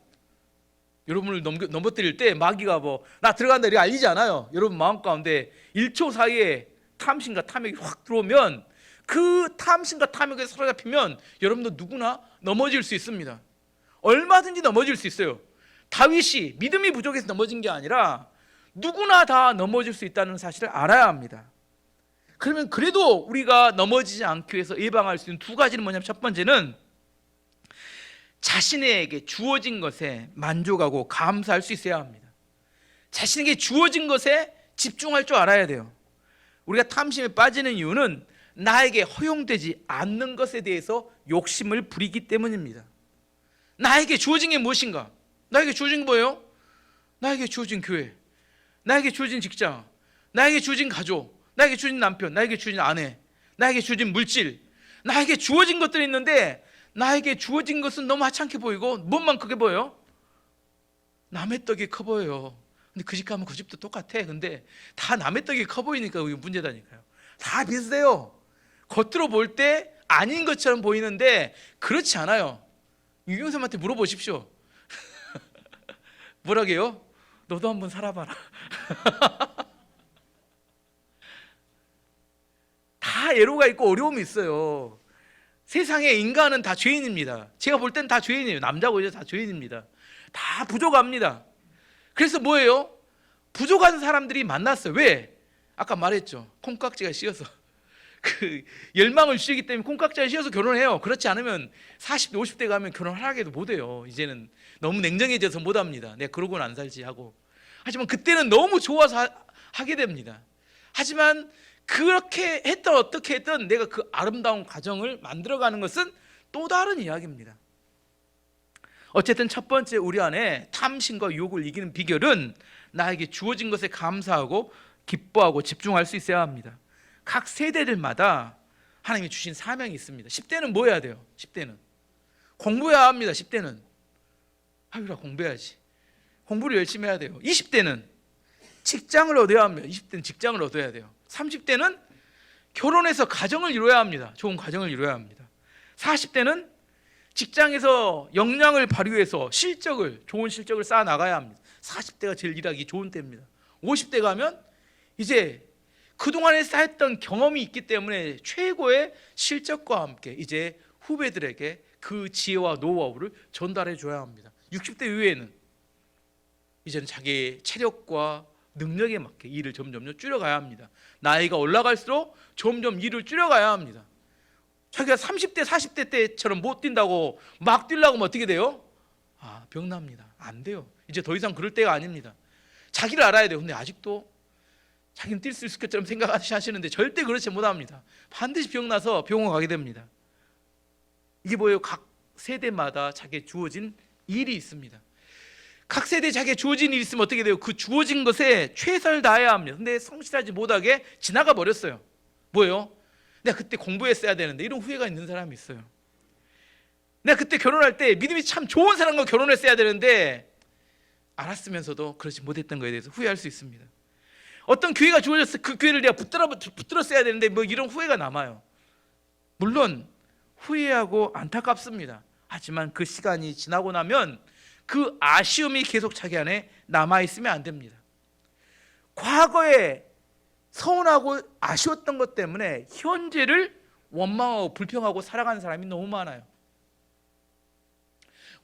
Speaker 1: 여러분을 넘어뜨릴 때 마귀가 나 들어간다 이렇게 알리지 않아요. 여러분 마음 가운데 1초 사이에 탐심과 탐욕이 확 들어오면, 그 탐심과 탐욕에 사로잡히면 여러분도 누구나 넘어질 수 있습니다. 얼마든지 넘어질 수 있어요. 다윗이 믿음이 부족해서 넘어진 게 아니라 누구나 다 넘어질 수 있다는 사실을 알아야 합니다. 그러면 그래도 우리가 넘어지지 않기 위해서 예방할 수 있는 2가지는 뭐냐면, 첫 번째는 자신에게 주어진 것에 만족하고 감사할 수 있어야 합니다. 자신에게 주어진 것에 집중할 줄 알아야 돼요. 우리가 탐심에 빠지는 이유는 나에게 허용되지 않는 것에 대해서 욕심을 부리기 때문입니다. 나에게 주어진 게 무엇인가? 나에게 주어진 게 뭐예요? 나에게 주어진 교회, 나에게 주어진 직장, 나에게 주어진 가족, 나에게 주어진 남편, 나에게 주어진 아내, 나에게 주어진 물질, 나에게 주어진 것들이 있는데, 나에게 주어진 것은 너무 하찮게 보이고 몸만 크게 보여요. 남의 떡이 커 보여요. 근데 그 집 가면 그 집도 똑같아. 근데 다 남의 떡이 커 보이니까 그게 문제다니까요. 다 비슷해요. 겉으로 볼 때 아닌 것처럼 보이는데 그렇지 않아요. 유경삼한테 물어보십시오. 뭐라게요? 너도 한번 살아봐라. 다 애로가 있고 어려움이 있어요. 세상에 인간은 다 죄인입니다. 제가 볼 땐 다 죄인이에요. 남자고 여자 다 죄인입니다. 다 부족합니다. 그래서 뭐예요? 부족한 사람들이 만났어요. 왜? 아까 말했죠. 콩깍지가 씌어서. 그 열망을 주시기 때문에 콩깍지를 씌워서 결혼해요. 그렇지 않으면 40대 50대 가면 결혼하게도 못해요. 이제는 너무 냉정해져서 못합니다. 내가 그러고는 안 살지 하고. 하지만 그때는 너무 좋아서 하게 됩니다. 하지만 그렇게 했든 어떻게 했든 내가 그 아름다운 가정을 만들어가는 것은 또 다른 이야기입니다. 어쨌든 첫 번째 우리 안에 탐심과 유혹을 이기는 비결은 나에게 주어진 것에 감사하고 기뻐하고 집중할 수 있어야 합니다. 각 세대들마다 하나님이 주신 사명이 있습니다. 10대는 뭐 해야 돼요? 10대는 공부해야 합니다. 10대는 하유라 공부해야지. 공부를 열심히 해야 돼요. 20대는 직장을 얻어야 합니다. 20대는 직장을 얻어야 돼요. 30대는 결혼해서 가정을 이루어야 합니다. 좋은 가정을 이루어야 합니다. 40대는 직장에서 역량을 발휘해서 좋은 실적을 쌓아 나가야 합니다. 40대가 제일 일하기 좋은 때입니다. 50대 가면 이제 그동안에 쌓였던 경험이 있기 때문에 최고의 실적과 함께 이제 후배들에게 그 지혜와 노하우를 전달해 줘야 합니다. 60대 이후에는 이제는 자기의 체력과 능력에 맞게 일을 점점 줄여가야 합니다. 나이가 올라갈수록 점점 일을 줄여가야 합니다. 자기가 30대 40대 때처럼 못 뛴다고 막 뛰려고 하면 어떻게 돼요? 병납니다. 안 돼요. 이제 더 이상 그럴 때가 아닙니다. 자기를 알아야 돼요. 근데 아직도 자기는 뛸 수 있을 것처럼 생각하시는데 절대 그렇지 못합니다. 반드시 병나서 병원 가게 됩니다. 이게 뭐예요? 각 세대마다 자기에 주어진 일이 있습니다. 각 세대에 자기에 주어진 일이 있으면 어떻게 돼요? 그 주어진 것에 최선을 다해야 합니다. 근데 성실하지 못하게 지나가 버렸어요. 뭐예요? 내가 그때 공부했어야 되는데, 이런 후회가 있는 사람이 있어요. 내가 그때 결혼할 때 믿음이 참 좋은 사람과 결혼했어야 되는데 알았으면서도 그렇지 못했던 것에 대해서 후회할 수 있습니다. 어떤 기회가 주어졌어. 그 기회를 내가 붙들었어야 되는데 뭐 이런 후회가 남아요. 물론 후회하고 안타깝습니다. 하지만 그 시간이 지나고 나면 그 아쉬움이 계속 자기 안에 남아있으면 안 됩니다. 과거에 서운하고 아쉬웠던 것 때문에 현재를 원망하고 불평하고 살아가는 사람이 너무 많아요.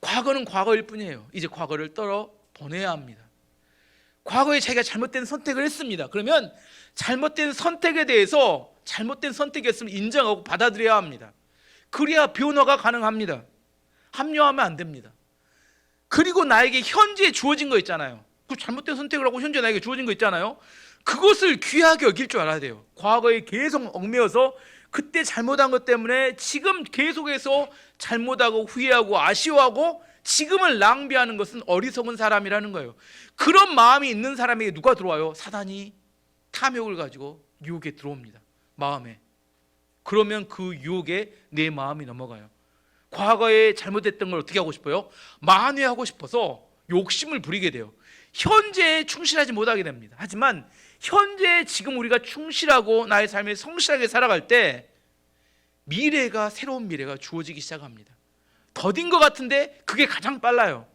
Speaker 1: 과거는 과거일 뿐이에요. 이제 과거를 떨어보내야 합니다. 과거에 자기가 잘못된 선택을 했습니다. 그러면 잘못된 선택에 대해서 잘못된 선택이었으면 인정하고 받아들여야 합니다. 그래야 변화가 가능합니다. 합리화하면 안 됩니다. 그리고 나에게 현재에 주어진 거 있잖아요. 그 잘못된 선택을 하고 현재 나에게 주어진 거 있잖아요. 그것을 귀하게 여길 줄 알아야 돼요. 과거에 계속 얽매여서 그때 잘못한 것 때문에 지금 계속해서 잘못하고 후회하고 아쉬워하고 지금을 낭비하는 것은 어리석은 사람이라는 거예요. 그런 마음이 있는 사람에게 누가 들어와요? 사단이 탐욕을 가지고 유혹에 들어옵니다. 마음에. 그러면 그 유혹에 내 마음이 넘어가요. 과거에 잘못했던 걸 어떻게 하고 싶어요? 만회하고 싶어서 욕심을 부리게 돼요. 현재에 충실하지 못하게 됩니다. 하지만 현재 지금 우리가 충실하고 나의 삶에 성실하게 살아갈 때 미래가, 새로운 미래가 주어지기 시작합니다. 더딘 것 같은데 그게 가장 빨라요.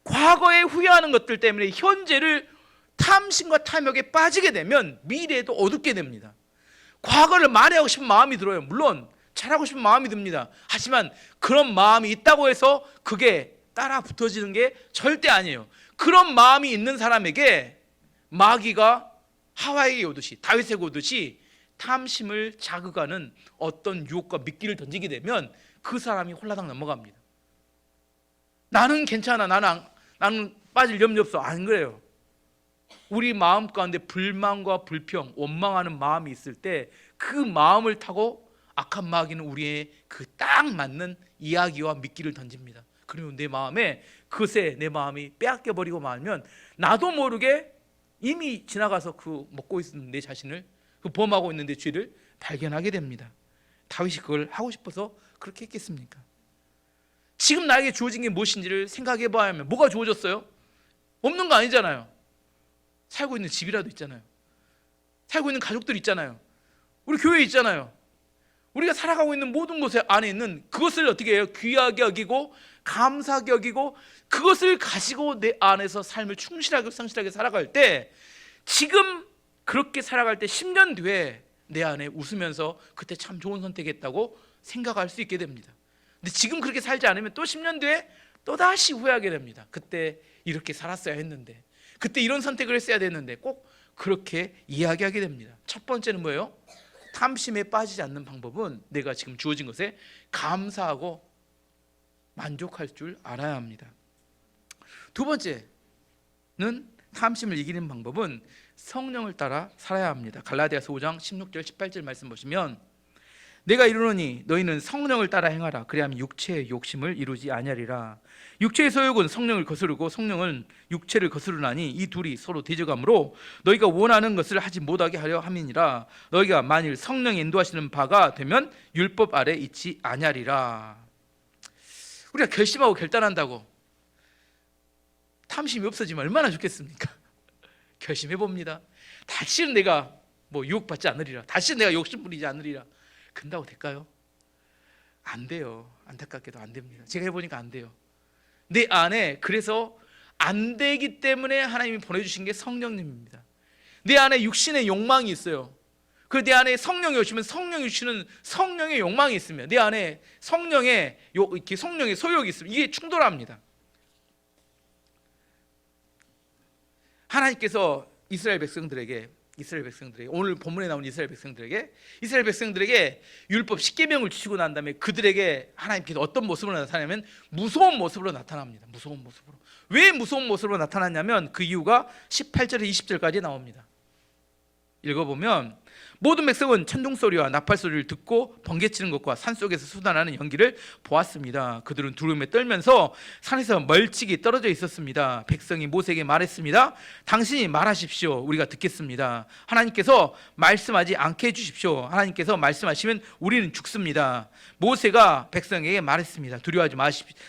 Speaker 1: 과거에 후회하는 것들 때문에 현재를 탐심과 탐욕에 빠지게 되면 미래에도 어둡게 됩니다. 과거를 만회하고 싶은 마음이 들어요. 물론 잘하고 싶은 마음이 듭니다. 하지만 그런 마음이 있다고 해서 그게 따라 붙어지는 게 절대 아니에요. 그런 마음이 있는 사람에게 마귀가 하와이에 오듯이, 다윗에게 오듯이 탐심을 자극하는 어떤 유혹과 미끼를 던지게 되면 그 사람이 홀라당 넘어갑니다. 나는 괜찮아, 나는 빠질 염려 없어. 안 그래요. 우리 마음 가운데 불만과 불평, 원망하는 마음이 있을 때 그 마음을 타고 악한 마귀는 우리의 그 딱 맞는 이야기와 미끼를 던집니다. 그리고 내 마음에 그새 내 마음이 빼앗겨버리고 말면 나도 모르게 이미 지나가서 그 먹고 있는 내 자신을, 그 범하고 있는 내 죄를 발견하게 됩니다. 다윗이 그걸 하고 싶어서 그렇게 했겠습니까? 지금 나에게 주어진 게 무엇인지를 생각해 봐야 하면 뭐가 주어졌어요? 없는 거 아니잖아요. 살고 있는 집이라도 있잖아요. 살고 있는 가족들 있잖아요. 우리 교회 있잖아요. 우리가 살아가고 있는 모든 곳에 안에 있는 그것을 어떻게 해요? 귀하게 여기고 감사하게 여기고 그것을 가지고 내 안에서 삶을 충실하게 성실하게 살아갈 때, 지금 그렇게 살아갈 때 10년 뒤에 내 안에 웃으면서 그때 참 좋은 선택했다고 생각할 수 있게 됩니다. 근데 지금 그렇게 살지 않으면 또 10년 뒤에 또다시 후회하게 됩니다. 그때 이렇게 살았어야 했는데, 그때 이런 선택을 했어야 됐는데, 꼭 그렇게 이야기하게 됩니다. 첫 번째는 뭐예요? 탐심에 빠지지 않는 방법은 내가 지금 주어진 것에 감사하고 만족할 줄 알아야 합니다. 두 번째는 탐심을 이기는 방법은 성령을 따라 살아야 합니다. 갈라디아서 5장 16절 18절 말씀 보시면 내가 이르노니 너희는 성령을 따라 행하라. 그리하면 육체의 욕심을 이루지 아니하리라. 육체의 소욕은 성령을 거스르고 성령은 육체를 거스르나니 이 둘이 서로 대적하므로 너희가 원하는 것을 하지 못하게 하려 함이니라. 너희가 만일 성령이 인도하시는 바가 되면 율법 아래 있지 아니하리라. 우리가 결심하고 결단한다고 탐심이 없어지면 얼마나 좋겠습니까? 결심해 봅니다. 다시는 내가 유혹받지 않으리라. 다시는 내가 욕심 부리지 않으리라. 근다고 될까요? 안 돼요. 안타깝게도 안 됩니다. 제가 해보니까 안 돼요. 내 안에 그래서 안 되기 때문에 하나님이 보내주신 게 성령님입니다. 내 안에 육신의 욕망이 있어요. 그 내 안에 성령이 오시면 성령이 주시는 성령의 욕망이 있으면 내 안에 성령의 소욕이 있으면 이게 충돌합니다. 하나님께서 이스라엘 백성들에게 오늘 본문에 나온 이스라엘 백성들에게 율법 10계명을 주시고 난 다음에 그들에게 하나님께서 어떤 모습으로 나타나냐면 무서운 모습으로 나타납니다. 무서운 모습으로. 왜 무서운 모습으로 나타났냐면 그 이유가 18절에 20절까지 나옵니다. 읽어보면 모든 백성은 천둥소리와 나팔소리를 듣고 번개치는 것과 산속에서 쏟아나는 연기를 보았습니다. 그들은 두려움에 떨면서 산에서 멀찍이 떨어져 있었습니다. 백성이 모세에게 말했습니다. 당신이 말하십시오. 우리가 듣겠습니다. 하나님께서 말씀하지 않게 해주십시오. 하나님께서 말씀하시면 우리는 죽습니다. 모세가 백성에게 말했습니다. 두려워하지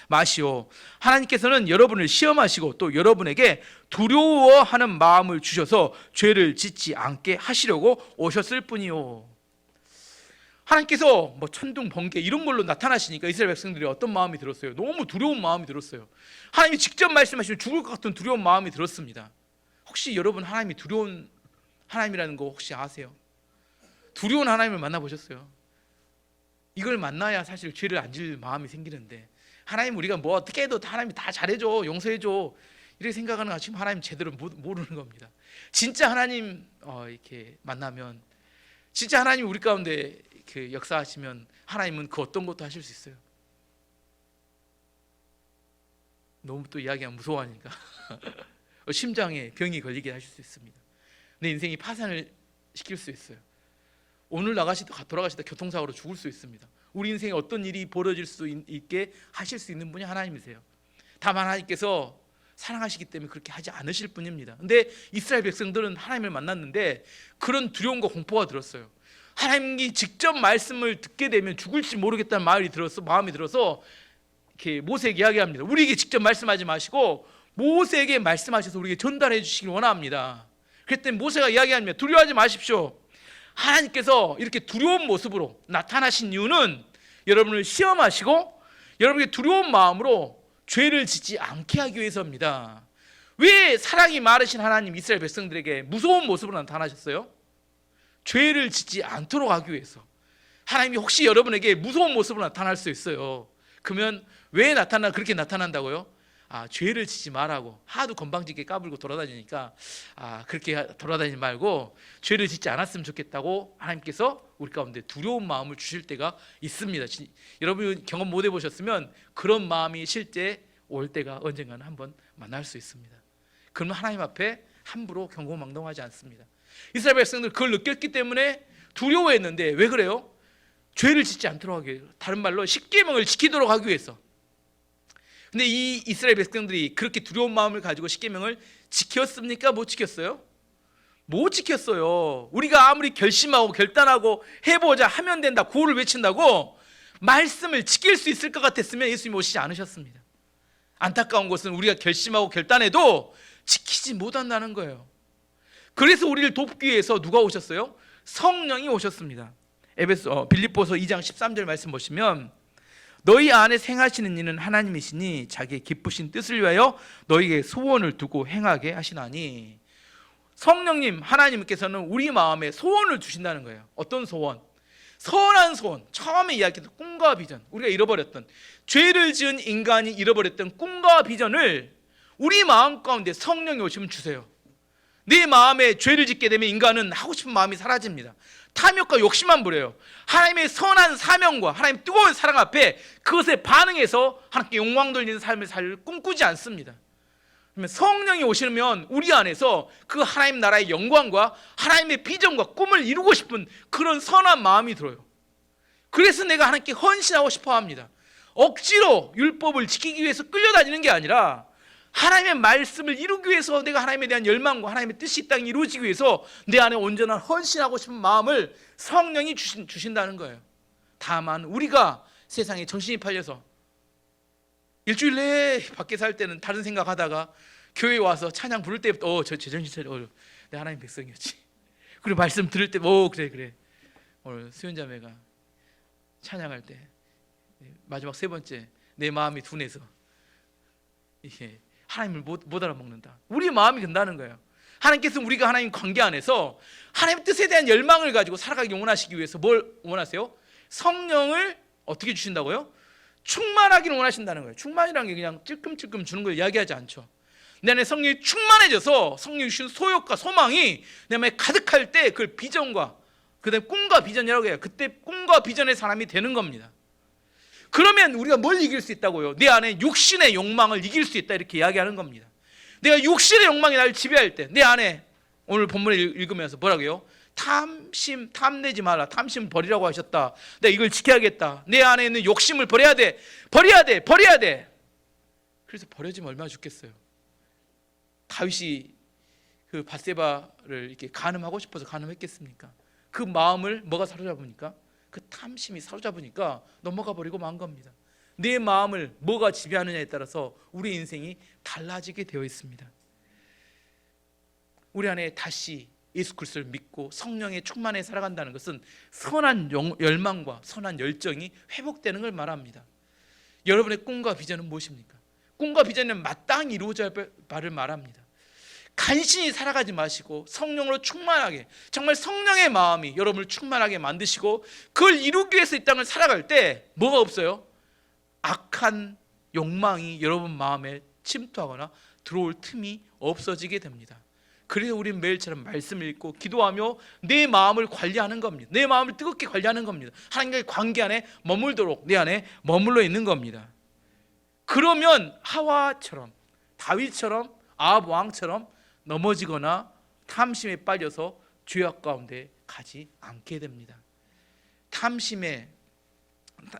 Speaker 1: 마시오. 하나님께서는 여러분을 시험하시고 또 여러분에게 두려워하는 마음을 주셔서 죄를 짓지 않게 하시려고 오셨을 뿐이요. 하나님께서 천둥 번개 이런 걸로 나타나시니까 이스라엘 백성들이 어떤 마음이 들었어요? 너무 두려운 마음이 들었어요. 하나님이 직접 말씀하시면 죽을 것 같은 두려운 마음이 들었습니다. 혹시 여러분 하나님이 두려운 하나님이라는 거 혹시 아세요? 두려운 하나님을 만나보셨어요? 이걸 만나야 사실 죄를 안 지을 마음이 생기는데 하나님 우리가 어떻게 해도 하나님이 다 잘해줘 용서해줘 이렇게 생각하는 거 지금 하나님 제대로 모르는 겁니다. 진짜 하나님 이렇게 만나면 진짜 하나님 우리 가운데 역사하시면 하나님은 그 어떤 것도 하실 수 있어요. 너무 또 이야기하면 무서워하니까 심장에 병이 걸리게 하실 수 있습니다. 내 인생이 파산을 시킬 수 있어요. 오늘 돌아가시다 교통사고로 죽을 수 있습니다. 우리 인생에 어떤 일이 벌어질 수 있게 하실 수 있는 분이 하나님이세요. 다만 하나님께서 사랑하시기 때문에 그렇게 하지 않으실 뿐입니다. 근데 이스라엘 백성들은 하나님을 만났는데 그런 두려움과 공포가 들었어요. 하나님이 직접 말씀을 듣게 되면 죽을지 모르겠다는 마음이 들어서 이렇게 모세에게 이야기합니다. 우리에게 직접 말씀하지 마시고 모세에게 말씀하셔서 우리에게 전달해 주시길 원합니다. 그랬더니 모세가 이야기합니다. 두려워하지 마십시오. 하나님께서 이렇게 두려운 모습으로 나타나신 이유는 여러분을 시험하시고 여러분의 두려운 마음으로 죄를 짓지 않게 하기 위해서입니다. 왜 사랑이 많으신 하나님 이스라엘 백성들에게 무서운 모습으로 나타나셨어요? 죄를 짓지 않도록 하기 위해서. 하나님이 혹시 여러분에게 무서운 모습으로 나타날 수 있어요. 그러면 왜 그렇게 나타난다고요? 죄를 짓지 말라고. 하도 건방지게 까불고 돌아다니니까 그렇게 돌아다니지 말고 죄를 짓지 않았으면 좋겠다고 하나님께서 우리 가운데 두려운 마음을 주실 때가 있습니다. 여러분 경험 못 해보셨으면 그런 마음이 실제 올 때가 언젠가는 한번 만날 수 있습니다. 그러면 하나님 앞에 함부로 경고망동하지 않습니다. 이스라엘 백성들 그걸 느꼈기 때문에 두려워했는데 왜 그래요? 죄를 짓지 않도록 하기 위해서, 다른 말로 십계명을 지키도록 하기 위해서. 근데 이 이스라엘 백성들이 그렇게 두려운 마음을 가지고 십계명을 지켰습니까? 못 지켰어요? 못 지켰어요. 우리가 아무리 결심하고 결단하고 해보자 하면 된다 구호를 외친다고 말씀을 지킬 수 있을 것 같았으면 예수님이 오시지 않으셨습니다. 안타까운 것은 우리가 결심하고 결단해도 지키지 못한다는 거예요. 그래서 우리를 돕기 위해서 누가 오셨어요? 성령이 오셨습니다. 빌립보서 2장 13절 말씀 보시면 너희 안에 행하시는 이는 하나님이시니 자기의 기쁘신 뜻을 위하여 너희에게 소원을 두고 행하게 하시나니. 성령님 하나님께서는 우리 마음에 소원을 주신다는 거예요. 어떤 소원? 선한 소원. 처음에 이야기했던 꿈과 비전, 우리가 잃어버렸던, 죄를 지은 인간이 잃어버렸던 꿈과 비전을 우리 마음 가운데 성령이 오시면 주세요. 내 마음에 죄를 짓게 되면 인간은 하고 싶은 마음이 사라집니다. 탐욕과 욕심만 부려요. 하나님의 선한 사명과 하나님 뜨거운 사랑 앞에 그것에 반응해서 하나님께 영광 돌리는 삶을 살 꿈꾸지 않습니다. 그러면 성령이 오시면 우리 안에서 그 하나님 나라의 영광과 하나님의 비전과 꿈을 이루고 싶은 그런 선한 마음이 들어요. 그래서 내가 하나님께 헌신하고 싶어 합니다. 억지로 율법을 지키기 위해서 끌려다니는 게 아니라 하나님의 말씀을 이루기 위해서 내가 하나님에 대한 열망과 하나님의 뜻이 이 땅에 이루어지기 위해서 내 안에 온전한 헌신하고 싶은 마음을 성령이 주신다는 거예요. 다만 우리가 세상에 정신이 팔려서 일주일 내에 밖에 살 때는 다른 생각하다가 교회에 와서 찬양 부를 때부터 저 제정신 차려, 내 하나님 백성이었지. 그리고 말씀 들을 때 그래 오늘 수연자매가 찬양할 때 마지막 세 번째 내 마음이 둔해서 이게 하나님을 못 알아먹는다. 우리의 마음이 근다는 거예요. 하나님께서 우리가 하나님 관계 안에서 하나님 뜻에 대한 열망을 가지고 살아가기 원하시기 위해서 뭘 원하세요? 성령을 어떻게 주신다고요? 충만하기를 원하신다는 거예요. 충만이라는 게 그냥 찔끔찔끔 주는 걸 이야기하지 않죠. 내 안에 성령이 충만해져서 성령이 주신 소욕과 소망이 내 마음에 가득할 때 그 비전과 그다음에 꿈과 비전이라고 해요. 그때 꿈과 비전의 사람이 되는 겁니다. 그러면 우리가 뭘 이길 수 있다고요? 내 안에 육신의 욕망을 이길 수 있다 이렇게 이야기하는 겁니다. 내가 육신의 욕망이 나를 지배할 때 내 안에 오늘 본문을 읽으면서 뭐라고요? 탐내지 말라. 탐심 버리라고 하셨다. 내가 이걸 지켜야겠다. 내 안에 있는 욕심을 버려야 돼. 그래서 버려지면 얼마나 좋겠어요. 다윗이 그 밧세바를 이렇게 간음하고 싶어서 간음했겠습니까? 그 마음을 뭐가 사로잡으니까? 그 탐심이 사로잡으니까 넘어가 버리고 만 겁니다. 내 마음을 뭐가 지배하느냐에 따라서 우리 인생이 달라지게 되어 있습니다. 우리 안에 다시 예수 그리스도를 믿고 성령의 충만에 살아간다는 것은 선한 열망과 선한 열정이 회복되는 걸 말합니다. 여러분의 꿈과 비전은 무엇입니까? 꿈과 비전은 마땅히 이루어져야 할 바를 말합니다. 간신히 살아가지 마시고 성령으로 충만하게, 정말 성령의 마음이 여러분을 충만하게 만드시고 그걸 이루기 위해서 이 땅을 살아갈 때 뭐가 없어요? 악한 욕망이 여러분 마음에 침투하거나 들어올 틈이 없어지게 됩니다. 그래서 우리는 매일처럼 말씀을 읽고 기도하며 내 마음을 관리하는 겁니다. 내 마음을 뜨겁게 관리하는 겁니다. 하나님과의 관계 안에 머물도록 내 안에 머물러 있는 겁니다. 그러면 하와처럼, 다윗처럼, 아합 왕처럼 넘어지거나 탐심에 빠져서 죄악 가운데 가지 않게 됩니다. 탐심에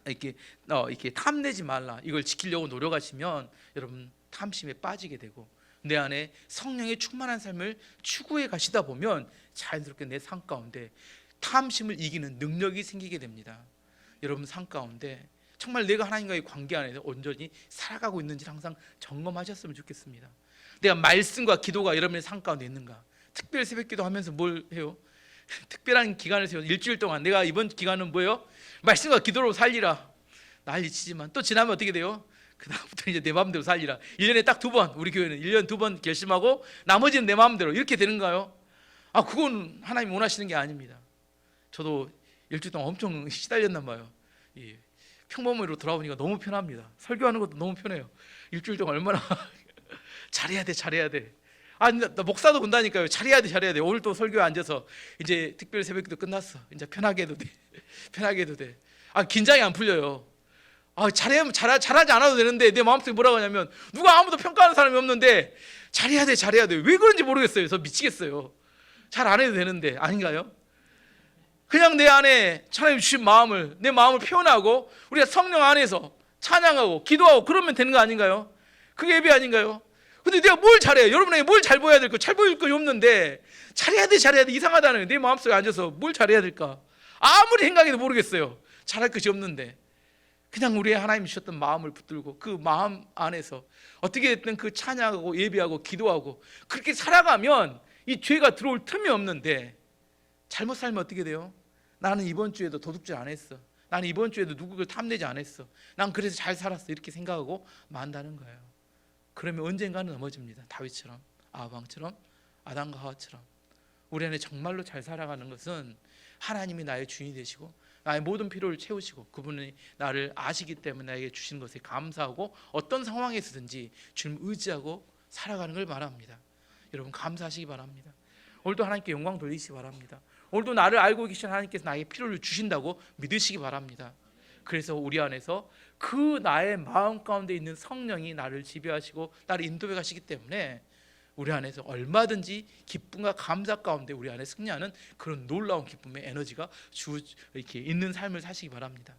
Speaker 1: 이렇게 탐내지 말라, 이걸 지키려고 노력하시면 여러분 탐심에 빠지게 되고 내 안에 성령의 충만한 삶을 추구해 가시다 보면 자연스럽게 내 삶 가운데 탐심을 이기는 능력이 생기게 됩니다. 여러분 삶 가운데 정말 내가 하나님과의 관계 안에서 온전히 살아가고 있는지 항상 점검하셨으면 좋겠습니다. 내가 말씀과 기도가 여러분의 삶 가운데 있는가? 특별 새벽기도 하면서 뭘 해요? 특별한 기간을 세워 일주일 동안 내가 이번 기간은 뭐예요? 말씀과 기도로 살리라. 난리치지만 또 지나면 어떻게 돼요? 그 다음부터 이제 내 마음대로 살리라. 1년에 딱 2번, 우리 교회는 1년 2번 결심하고 나머지는 내 마음대로 이렇게 되는가요? 그건 하나님 원하시는 게 아닙니다. 저도 일주일 동안 엄청 시달렸나 봐요. 평범으로 돌아오니까 너무 편합니다. 설교하는 것도 너무 편해요. 일주일 동안 얼마나 잘해야 돼. 나 목사도 본다니까요. 잘해야 돼. 오늘 또 설교에 앉아서 이제 특별 새벽기도 끝났어. 이제 편하게 해도 돼. 긴장이 안 풀려요. 잘하지 않아도 되는데 내 마음속에 뭐라고 하냐면 누가 아무도 평가하는 사람이 없는데 잘해야 돼. 왜 그런지 모르겠어요. 저 미치겠어요. 잘 안 해도 되는데 아닌가요? 그냥 내 안에 하나님 주신 마음을, 내 마음을 표현하고 우리가 성령 안에서 찬양하고 기도하고 그러면 되는 거 아닌가요? 그게 예배 아닌가요? 근데 내가 뭘 잘해요? 여러분에게 뭘 잘 보여야 될까? 잘 보일 것이 없는데 잘해야 돼 이상하다는 거예요. 내 마음속에 앉아서 뭘 잘해야 될까? 아무리 생각해도 모르겠어요. 잘할 것이 없는데 그냥 우리의 하나님 주셨던 마음을 붙들고 그 마음 안에서 어떻게 됐든 그 찬양하고 예배하고 기도하고 그렇게 살아가면 이 죄가 들어올 틈이 없는데 잘못 살면 어떻게 돼요? 나는 이번 주에도 도둑질 안 했어. 나는 이번 주에도 누구를 탐내지 않았어. 난 그래서 잘 살았어. 이렇게 생각하고 만다는 거예요. 그러면 언젠가는 넘어집니다. 다윗처럼, 아합 왕처럼, 아담과 하와처럼. 우리 안에 정말로 잘 살아가는 것은 하나님이 나의 주인이 되시고 나의 모든 필요를 채우시고 그분이 나를 아시기 때문에 나에게 주신 것에 감사하고 어떤 상황에서든지 주님 의지하고 살아가는 걸 말합니다. 여러분 감사하시기 바랍니다. 오늘도 하나님께 영광 돌리시기 바랍니다. 오늘도 나를 알고 계신 하나님께서 나에게 필요를 주신다고 믿으시기 바랍니다. 그래서 우리 안에서 그 나의 마음 가운데 있는 성령이 나를 지배하시고 나를 인도해 가시기 때문에 우리 안에서 얼마든지 기쁨과 감사 가운데 우리 안에 승리하는 그런 놀라운 기쁨의 에너지가 이렇게 있는 삶을 사시기 바랍니다.